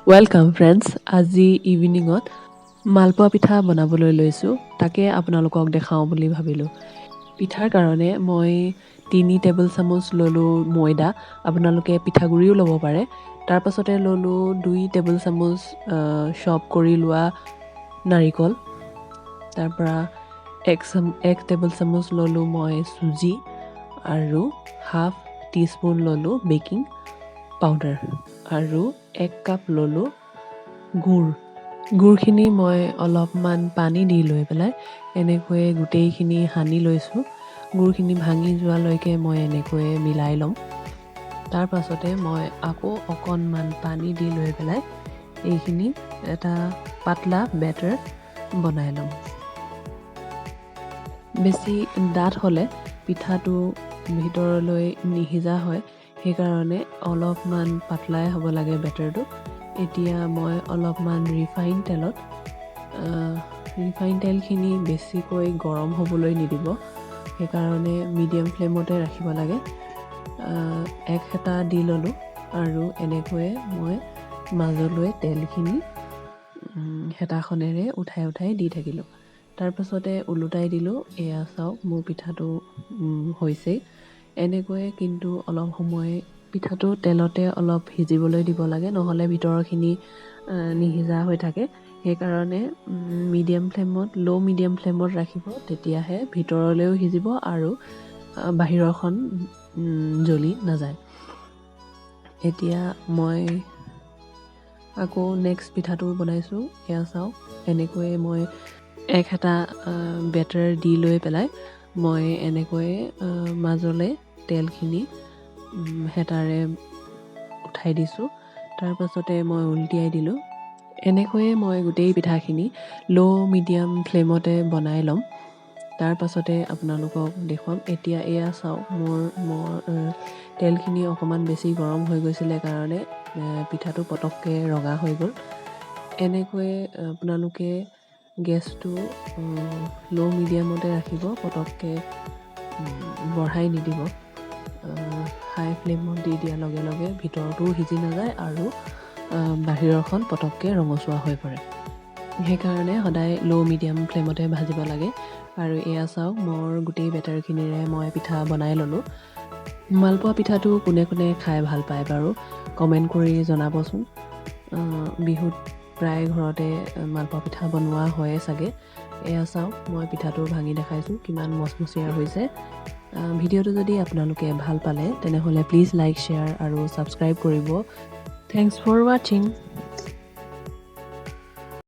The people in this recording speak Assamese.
ওয়েলকাম ফ্ৰেণ্ডছ আজি ইভিনিঙত মালপোৱা পিঠা বনাবলৈ লৈছোঁ তাকে আপোনালোকক দেখাওঁ বুলি ভাবিলোঁ পিঠাৰ কাৰণে মই 3 টেবুল চামুচ ল'লোঁ ময়দা আপোনালোকে পিঠাগুড়িও ল'ব পাৰে তাৰ পাছতে ল'লোঁ 2 টেবুল চামুচ চপ কৰি লোৱা নাৰিকল তাৰ পৰা 1 টেবুল চামুচ ল'লোঁ মই চুজি আৰু হাফ টিস্পুন ল'লোঁ বেকিং পাউডাৰ আৰু 1 কাপ ল'লোঁ গুড়খিনি মই অলপমান পানী দি লৈ পেলাই এনেকৈ গোটেইখিনি সানি লৈছোঁ গুড়খিনি ভাঙি যোৱালৈকে মই এনেকৈ মিলাই ল'ম তাৰ পাছতে মই আকৌ অকণমান পানী দি লৈ পেলাই এইখিনি এটা পাতলা বেটাৰ বনাই ল'ম বেছি ডাঠ হ'লে পিঠাটো ভিতৰলৈ নিসিজা হয় সেইকাৰণে অলপমান পাতলাই হ'ব লাগে বেটাৰটো এতিয়া মই অলপমান ৰিফাইন তেলখিনি বেছিকৈ গৰম হ'বলৈ নিদিব সেইকাৰণে মিডিয়াম ফ্লেমতে ৰাখিব লাগে এক হেতা দি ল'লোঁ আৰু এনেকৈয়ে মই মাজলৈ তেলখিনি হেতাখনেৰে উঠাই দি থাকিলোঁ তাৰপাছতে ওলোটাই দিলোঁ এয়া চাওক মোৰ পিঠাটো হৈছেই এনেকৈয়ে কিন্তু অলপ সময় পিঠাটো তেলতে অলপ সিজিবলৈ দিব লাগে নহ'লে ভিতৰৰখিনি নিসিজা হৈ থাকে সেইকাৰণে ল' মিডিয়াম ফ্লেমত ৰাখিব তেতিয়াহে ভিতৰলৈও সিজিব আৰু বাহিৰৰখন জ্বলি নাযায় এতিয়া মই আকৌ নেক্সট পিঠাটো বনাইছোঁ এয়া চাওক এনেকৈয়ে মই এক হেতা বেটাৰ দি লৈ পেলাই মই এনেকৈয়ে মাজলৈ তেলখিনি হেতাৰে উঠাই দিছোঁ তাৰ পাছতে মই উলটিয়াই দিলোঁ এনেকৈয়ে মই গোটেই পিঠাখিনি ল' মিডিয়াম ফ্লেমতে বনাই ল'ম তাৰ পাছতে আপোনালোকক দেখুৱাম এতিয়া এয়া চাওক মোৰ তেলখিনি অকণমান বেছি গৰম হৈ গৈছিলে কাৰণে পিঠাটো পটককৈ ৰঙা হৈ গ'ল এনেকৈয়ে আপোনালোকে গেছটো ল' মিডিয়ামতে ৰাখিব পটককৈ বঢ়াই নিদিব হাই ফ্লেমত দি দিয়াৰ লগে লগে ভিতৰটোও সিজি নাযায় আৰু বাহিৰৰখন পটককৈ ৰঙচুৱা হৈ পৰে সেইকাৰণে সদায় ল' মিডিয়াম ফ্লেমতে ভাজিব লাগে আৰু এয়া চাওক মোৰ গোটেই বেটাৰখিনিৰে মই পিঠা বনাই ল'লোঁ মালপোৱা পিঠাটো কোনে কোনে খাই ভাল পায় বাৰু কমেণ্ট কৰি জনাবচোন বিহুত প্ৰায় ঘৰতে মালপোৱা পিঠা বনোৱা হয়ে চাগে এয়া চাওক মই পিঠাটো ভাঙি দেখাইছোঁ কিমান মচমচীয়া হৈছে ভিডিঅ'টো যদি আপোনালোকে ভাল পালে তেনেহ'লে প্লিজ লাইক শ্বেয়াৰ আৰু ছাবস্ক্ৰাইব কৰিব থেংকছ ফৰ ৱাচিং